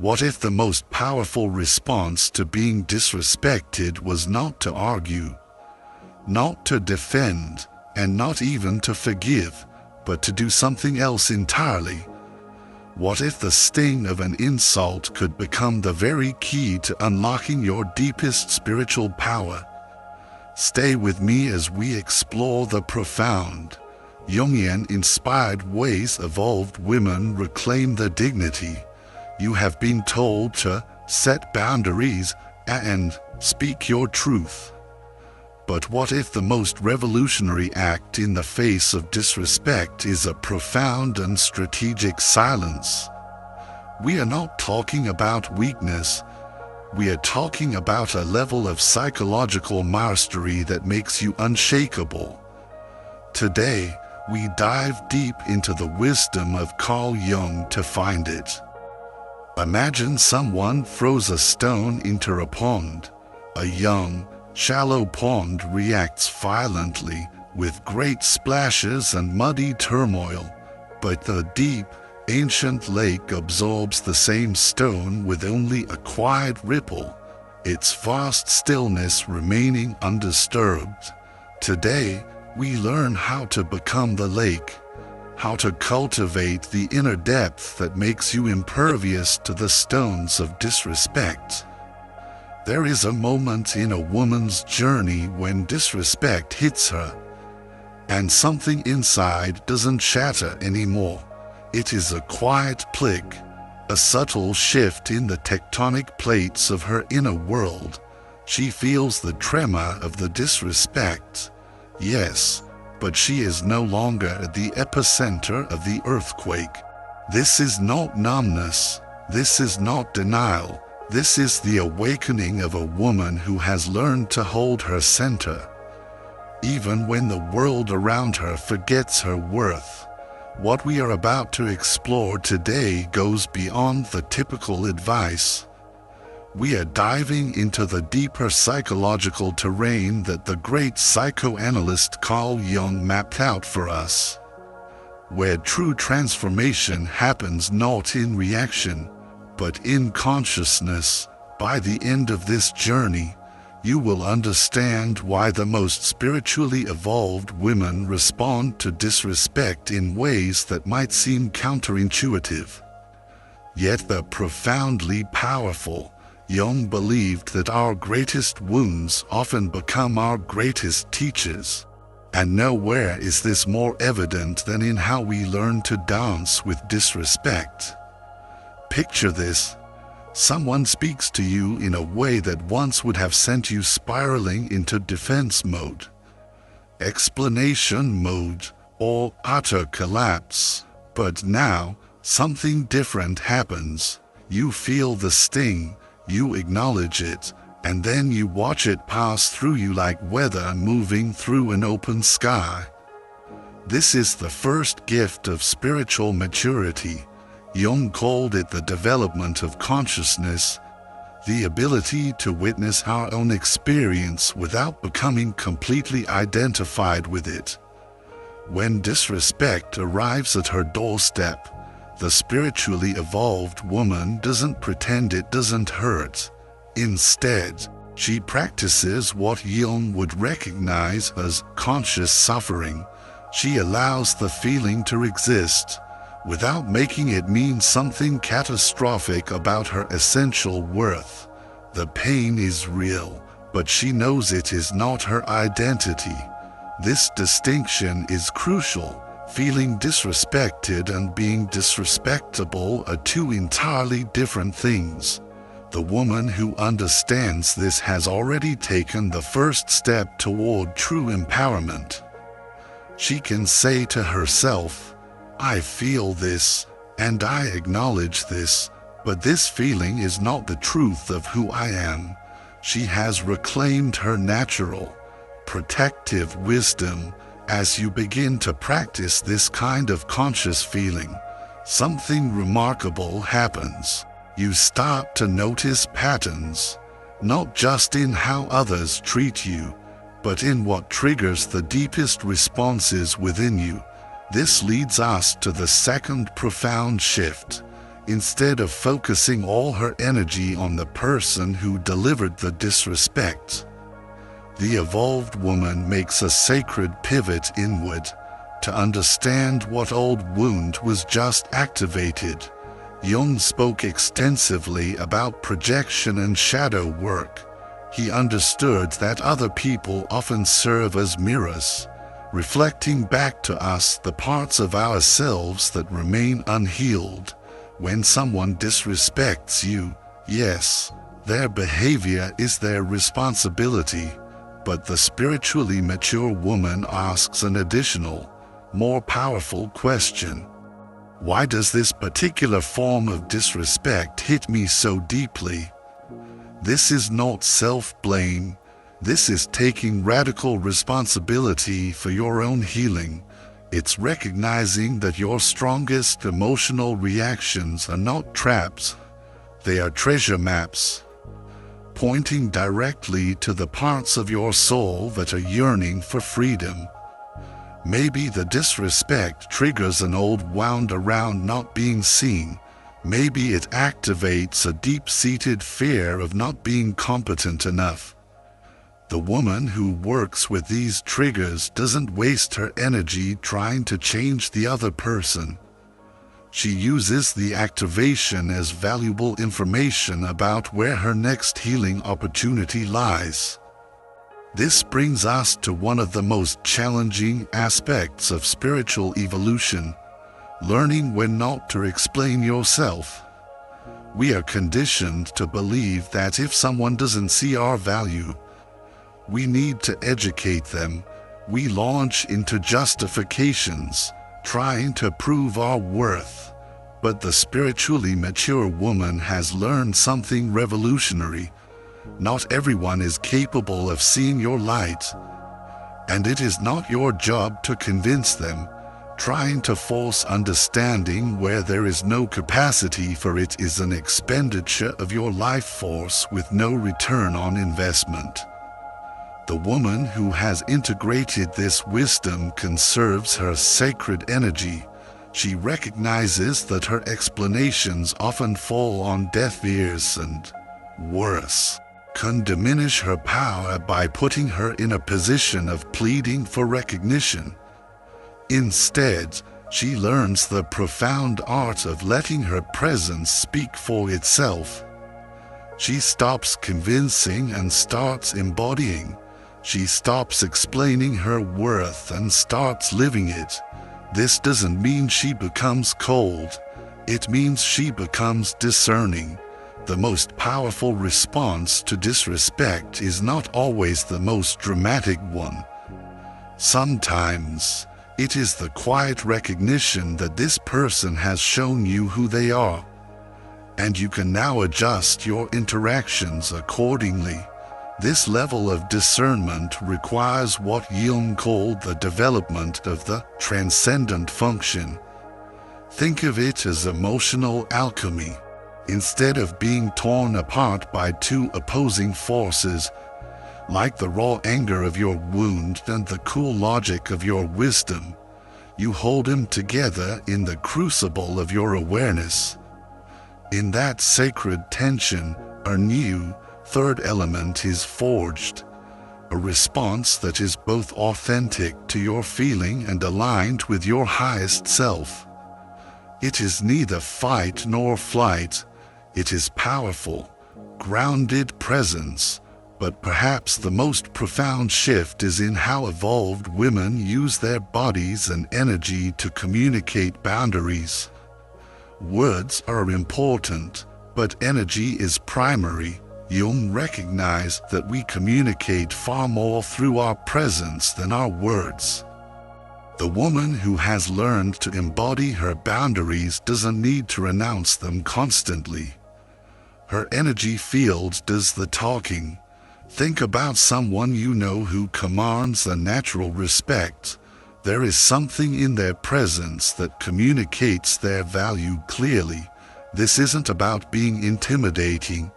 What if the most powerful response to being disrespected was not to argue, not to defend, and not even to forgive, but to do something else entirely? What if the sting of an insult could become the very key to unlocking your deepest spiritual power? Stay with me as we explore the profound, Jungian-inspired ways evolved women reclaim their dignity. You have been told to set boundaries and speak your truth. But what if the most revolutionary act in the face of disrespect is a profound and strategic silence? We are not talking about weakness. We are talking about a level of psychological mastery that makes you unshakable. Today, we dive deep into the wisdom of Carl Jung to find it. Imagine someone throws a stone into a pond. A young, shallow pond reacts violently with great splashes and muddy turmoil, but the deep, ancient lake absorbs the same stone with only a quiet ripple, its vast stillness remaining undisturbed. Today, we learn how to become the lake, how to cultivate the inner depth that makes you impervious to the stones of disrespect. There is a moment in a woman's journey when disrespect hits her, and something inside doesn't shatter anymore. It is a quiet click, a subtle shift in the tectonic plates of her inner world. She feels the tremor of the disrespect. Yes, but she is no longer at the epicenter of the earthquake. This is not numbness. This is not denial. This is the awakening of a woman who has learned to hold her center, even when the world around her forgets her worth. What we are about to explore today goes beyond the typical advice. We are diving into the deeper psychological terrain that the great psychoanalyst Carl Jung mapped out for us, where true transformation happens not in reaction, but in consciousness. By the end of this journey, you will understand why the most spiritually evolved women respond to disrespect in ways that might seem counterintuitive. Yet they're profoundly powerful. Jung believed that our greatest wounds often become our greatest teachers. And nowhere is this more evident than in how we learn to dance with disrespect. Picture this. Someone speaks to you in a way that once would have sent you spiraling into defense mode, explanation mode, or utter collapse. But now, something different happens. You feel the sting, you acknowledge it, and then you watch it pass through you like weather moving through an open sky. This is the first gift of spiritual maturity. Jung called it the development of consciousness, the ability to witness our own experience without becoming completely identified with it. When disrespect arrives at her doorstep, the spiritually evolved woman doesn't pretend it doesn't hurt. Instead, she practices what Jung would recognize as conscious suffering. She allows the feeling to exist, without making it mean something catastrophic about her essential worth. The pain is real, but she knows it is not her identity. This distinction is crucial. Feeling disrespected and being disrespectable are two entirely different things. The woman who understands this has already taken the first step toward true empowerment. She can say to herself, "I feel this, and I acknowledge this, but this feeling is not the truth of who I am." She has reclaimed her natural, protective wisdom. As you begin to practice this kind of conscious feeling, something remarkable happens. You start to notice patterns, not just in how others treat you, but in what triggers the deepest responses within you. This leads us to the second profound shift. instead of focusing all her energy on the person who delivered the disrespect. The evolved woman makes a sacred pivot inward to understand what old wound was just activated. Jung spoke extensively about projection and shadow work. He understood that other people often serve as mirrors, reflecting back to us the parts of ourselves that remain unhealed. When someone disrespects you, yes, their behavior is their responsibility, but the spiritually mature woman asks an additional, more powerful question. Why does this particular form of disrespect hit me so deeply? This is not self-blame. This is taking radical responsibility for your own healing. It's recognizing that your strongest emotional reactions are not traps. They are treasure maps, pointing directly to the parts of your soul that are yearning for freedom. Maybe the disrespect triggers an old wound around not being seen. Maybe it activates a deep-seated fear of not being competent enough. The woman who works with these triggers doesn't waste her energy trying to change the other person. She uses the activation as valuable information about where her next healing opportunity lies. This brings us to one of the most challenging aspects of spiritual evolution, learning when not to explain yourself. We are conditioned to believe that if someone doesn't see our value, we need to educate them. We launch into justifications, trying to prove our worth. But the spiritually mature woman has learned something revolutionary. Not everyone is capable of seeing your light, and it is not your job to convince them. Trying to force understanding where there is no capacity for it is an expenditure of your life force with no return on investment. The woman who has integrated this wisdom conserves her sacred energy. She recognizes that her explanations often fall on deaf ears and, worse, can diminish her power by putting her in a position of pleading for recognition. Instead, she learns the profound art of letting her presence speak for itself. She stops convincing and starts embodying. She stops explaining her worth and starts living it. This doesn't mean she becomes cold. It means she becomes discerning. The most powerful response to disrespect is not always the most dramatic one. Sometimes, it is the quiet recognition that this person has shown you who they are, and you can now adjust your interactions accordingly. This level of discernment requires what Jung called the development of the transcendent function. Think of it as emotional alchemy. Instead of being torn apart by two opposing forces, like the raw anger of your wound and the cool logic of your wisdom, you hold them together in the crucible of your awareness. In that sacred tension, a new, third element is forged, a response that is both authentic to your feeling and aligned with your highest self. It is neither fight nor flight. It is powerful, grounded presence. But perhaps the most profound shift is in how evolved women use their bodies and energy to communicate boundaries. Words are important, but energy is primary. Jung recognized that we communicate far more through our presence than our words. The woman who has learned to embody her boundaries doesn't need to announce them constantly. Her energy field does the talking. Think about someone you know who commands a natural respect. There is something in their presence that communicates their value clearly. This isn't about being intimidating.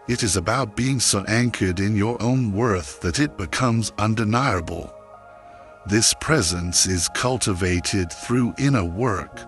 It is about being so anchored in your own worth that it becomes undeniable. This presence is cultivated through inner work.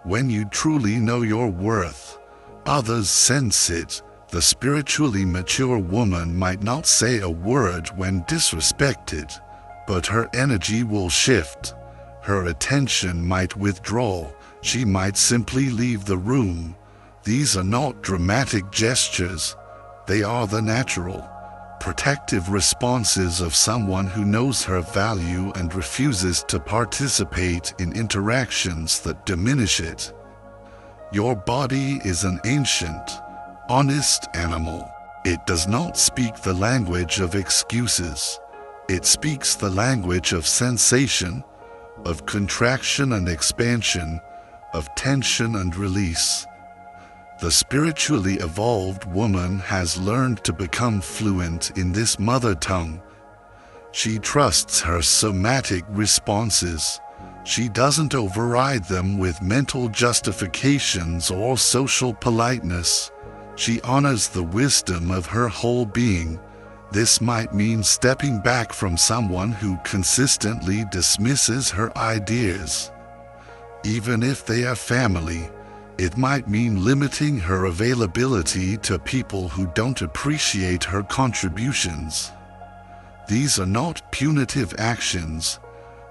When you truly know your worth, others sense it. The spiritually mature woman might not say a word when disrespected, but her energy will shift. Her attention might withdraw. She might simply leave the room. These are not dramatic gestures. They are the natural, protective responses of someone who knows her value and refuses to participate in interactions that diminish it. Your body is an ancient, honest animal. It does not speak the language of excuses. It speaks the language of sensation, of contraction and expansion, of tension and release. The spiritually evolved woman has learned to become fluent in this mother tongue. She trusts her somatic responses. She doesn't override them with mental justifications or social politeness. She honors the wisdom of her whole being. This might mean stepping back from someone who consistently dismisses her ideas. Even if they are family, it might mean limiting her availability to people who don't appreciate her contributions. These are not punitive actions.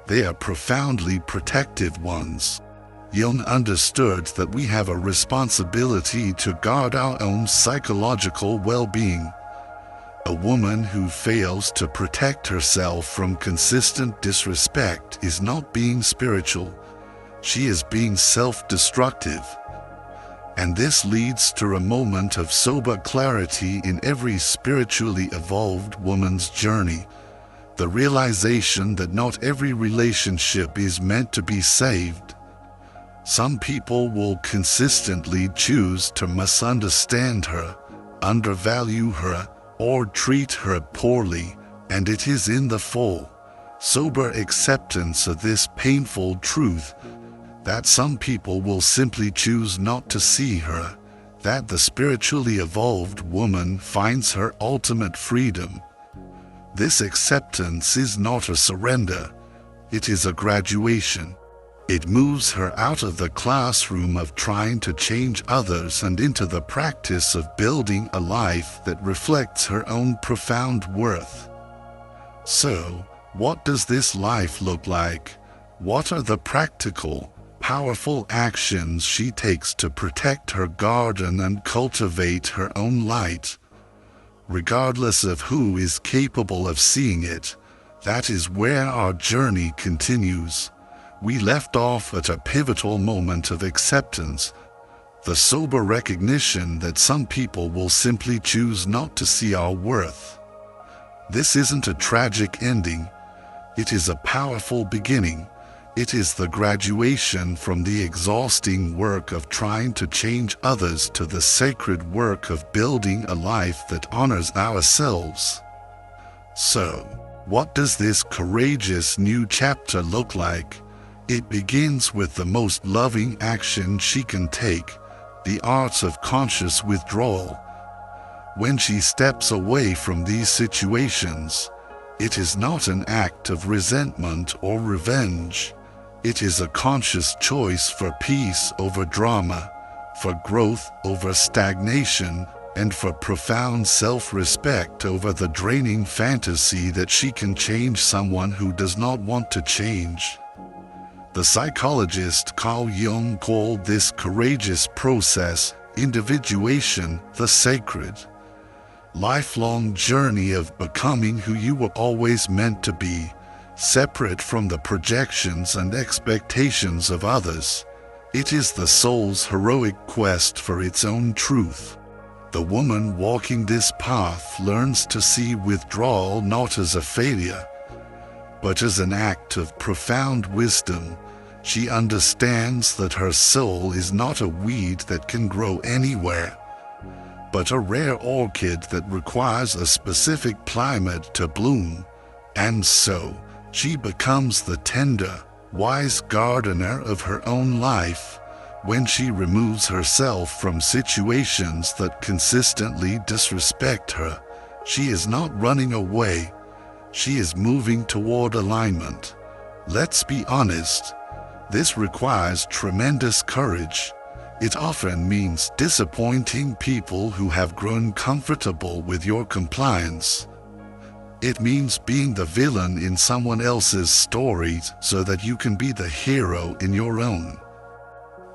They are profoundly protective ones. Jung understood that we have a responsibility to guard our own psychological well-being. A woman who fails to protect herself from consistent disrespect is not being spiritual. She is being self-destructive. And this leads to a moment of sober clarity in every spiritually evolved woman's journey. The realization that not every relationship is meant to be saved. Some people will consistently choose to misunderstand her, undervalue her, or treat her poorly, and it is in the full, sober acceptance of this painful truth that some people will simply choose not to see her, that the spiritually evolved woman finds her ultimate freedom. This acceptance is not a surrender, it is a graduation. It moves her out of the classroom of trying to change others and into the practice of building a life that reflects her own profound worth. So, what does this life look like? What are the practical, powerful actions she takes to protect her garden and cultivate her own light? Regardless of who is capable of seeing it, that is where our journey continues. We left off at a pivotal moment of acceptance, the sober recognition that some people will simply choose not to see our worth. This isn't a tragic ending, it is a powerful beginning. It is the graduation from the exhausting work of trying to change others to the sacred work of building a life that honors ourselves. So, what does this courageous new chapter look like? It begins with the most loving action she can take, the art of conscious withdrawal. When she steps away from these situations, it is not an act of resentment or revenge. It is a conscious choice for peace over drama, for growth over stagnation, and for profound self-respect over the draining fantasy that she can change someone who does not want to change. The psychologist Carl Jung called this courageous process individuation, the sacred, lifelong journey of becoming who you were always meant to be, separate from the projections and expectations of others. It is the soul's heroic quest for its own truth. The woman walking this path learns to see withdrawal not as a failure, but as an act of profound wisdom. She understands that her soul is not a weed that can grow anywhere, but a rare orchid that requires a specific climate to bloom, and so she becomes the tender, wise gardener of her own life. When she removes herself from situations that consistently disrespect her, she is not running away, she is moving toward alignment. Let's be honest, this requires tremendous courage. It often means disappointing people who have grown comfortable with your compliance. It means being the villain in someone else's stories so that you can be the hero in your own.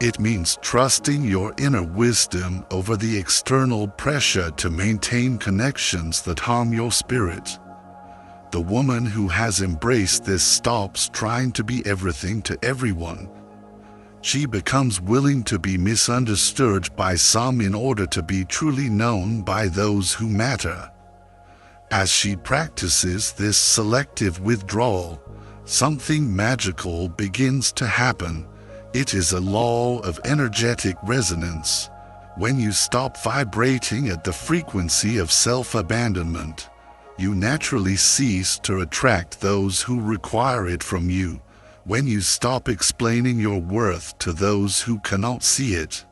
It means trusting your inner wisdom over the external pressure to maintain connections that harm your spirit. The woman who has embraced this stops trying to be everything to everyone. She becomes willing to be misunderstood by some in order to be truly known by those who matter. As she practices this selective withdrawal, something magical begins to happen. It is a law of energetic resonance. When you stop vibrating at the frequency of self-abandonment, you naturally cease to attract those who require it from you. When you stop explaining your worth to those who cannot see it,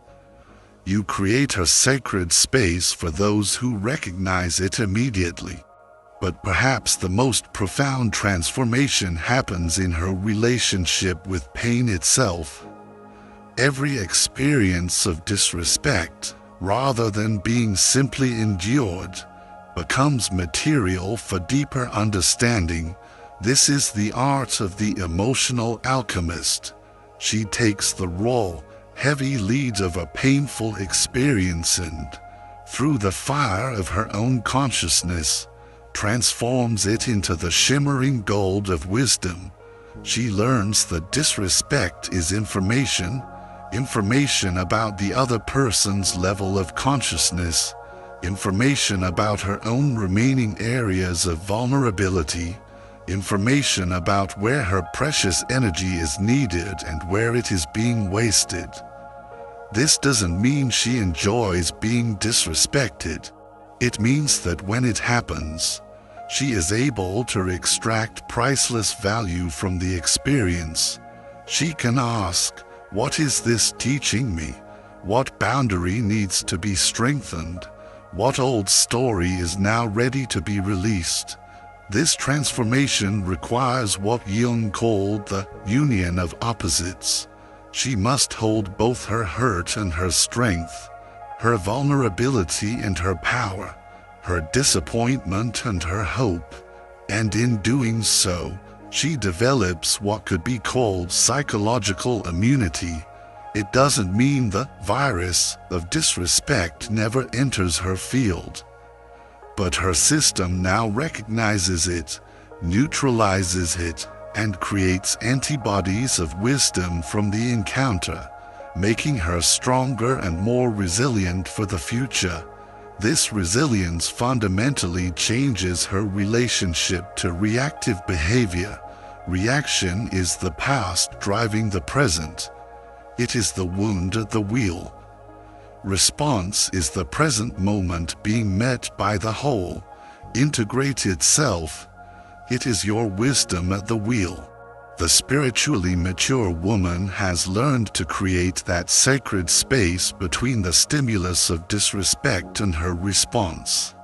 you create a sacred space for those who recognize it immediately. But perhaps the most profound transformation happens in her relationship with pain itself. Every experience of disrespect, rather than being simply endured, becomes material for deeper understanding. This is the art of the emotional alchemist. She takes the raw, heavy lead of a painful experience and, through the fire of her own consciousness, transforms it into the shimmering gold of wisdom. She learns that disrespect is information about the other person's level of consciousness, information about her own remaining areas of vulnerability, information about where her precious energy is needed and where it is being wasted. This doesn't mean she enjoys being disrespected. It means that when it happens, she is able to extract priceless value from the experience. She can ask, "What is this teaching me? What boundary needs to be strengthened? What old story is now ready to be released?" This transformation requires what Jung called the union of opposites. She must hold both her hurt and her strength, her vulnerability and her power, her disappointment and her hope, and in doing so, she develops what could be called psychological immunity. It doesn't mean the virus of disrespect never enters her field, but her system now recognizes it, neutralizes it, and creates antibodies of wisdom from the encounter, making her stronger and more resilient for the future. This resilience fundamentally changes her relationship to reactive behavior. Reaction is the past driving the present. It is the wound at the wheel. Response is the present moment being met by the whole, integrated self. It is your wisdom at the wheel. The spiritually mature woman has learned to create that sacred space between the stimulus of disrespect and her response.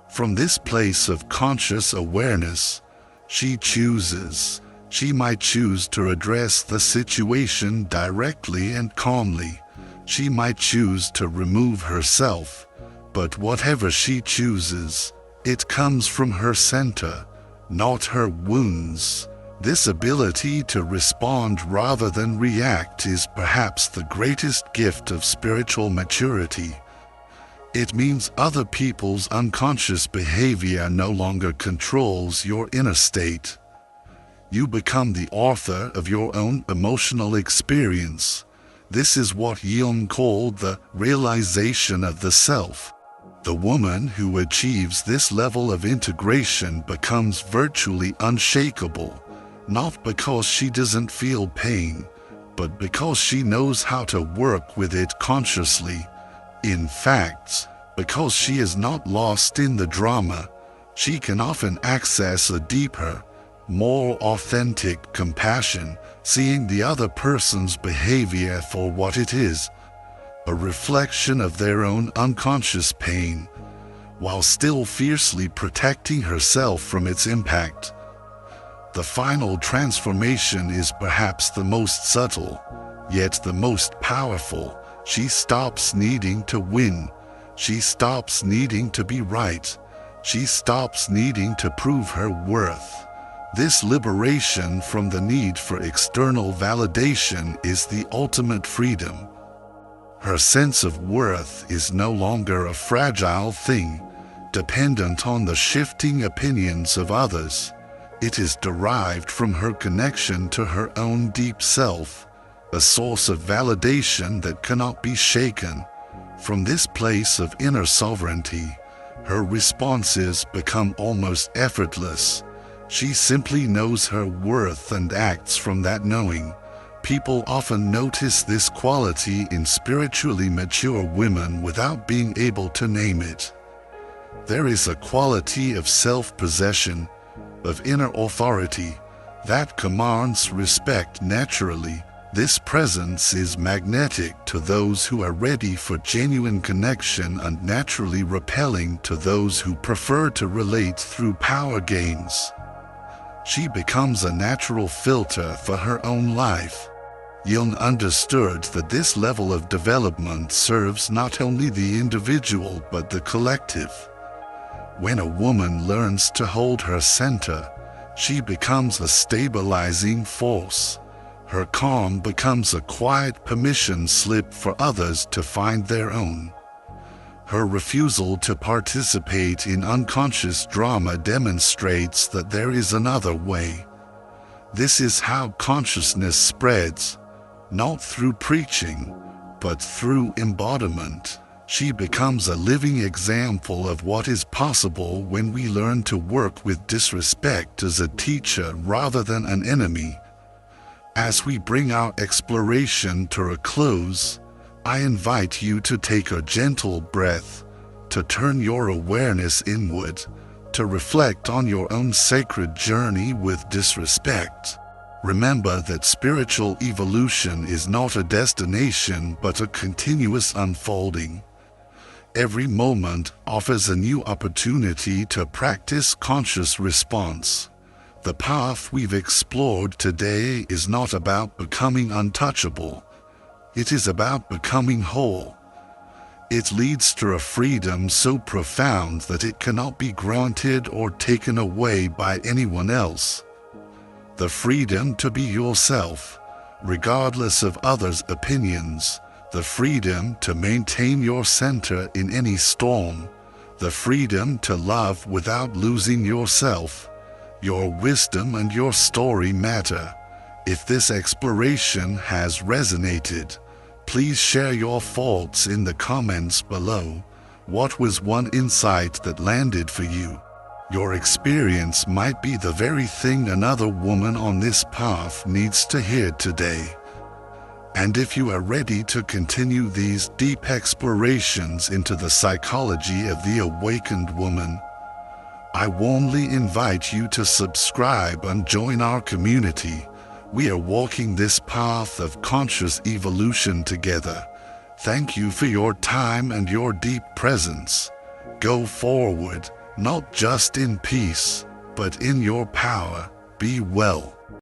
From this place of conscious awareness, she chooses. She might choose to address the situation directly and calmly. She might choose to remove herself, but whatever she chooses, it comes from her center, not her wounds. This ability to respond rather than react is perhaps the greatest gift of spiritual maturity. It means other people's unconscious behavior no longer controls your inner state. You become the author of your own emotional experience. This is what Jung called the realization of the self. The woman who achieves this level of integration becomes virtually unshakable, not because she doesn't feel pain, but because she knows how to work with it consciously. In fact, because she is not lost in the drama, she can often access a deeper, more authentic compassion, seeing the other person's behavior for what it is, a reflection of their own unconscious pain, while still fiercely protecting herself from its impact. The final transformation is perhaps the most subtle, yet the most powerful. She stops needing to win. She stops needing to be right. She stops needing to prove her worth. This liberation from the need for external validation is the ultimate freedom. Her sense of worth is no longer a fragile thing, dependent on the shifting opinions of others. It is derived from her connection to her own deep self, a source of validation that cannot be shaken. From this place of inner sovereignty, her responses become almost effortless. She simply knows her worth and acts from that knowing. People often notice this quality in spiritually mature women without being able to name it. There is a quality of self-possession, of inner authority, that commands respect naturally. This presence is magnetic to those who are ready for genuine connection and naturally repelling to those who prefer to relate through power games. She becomes a natural filter for her own life. Jung understood that this level of development serves not only the individual but the collective. When a woman learns to hold her center, she becomes a stabilizing force. Her calm becomes a quiet permission slip for others to find their own. Her refusal to participate in unconscious drama demonstrates that there is another way. This is how consciousness spreads, not through preaching, but through embodiment. She becomes a living example of what is possible when we learn to work with disrespect as a teacher rather than an enemy. As we bring our exploration to a close, I invite you to take a gentle breath, to turn your awareness inward, to reflect on your own sacred journey with disrespect. Remember that spiritual evolution is not a destination but a continuous unfolding. Every moment offers a new opportunity to practice conscious response. The path we've explored today is not about becoming untouchable. It is about becoming whole. It leads to a freedom so profound that it cannot be granted or taken away by anyone else. The freedom to be yourself, regardless of others' opinions. The freedom to maintain your center in any storm. The freedom to love without losing yourself. Your wisdom and your story matter. If this exploration has resonated, please share your thoughts in the comments below. What was one insight that landed for you? Your experience might be the very thing another woman on this path needs to hear today. And if you are ready to continue these deep explorations into the psychology of the awakened woman, I warmly invite you to subscribe and join our community. We are walking this path of conscious evolution together. Thank you for your time and your deep presence. Go forward, not just in peace, but in your power. Be well.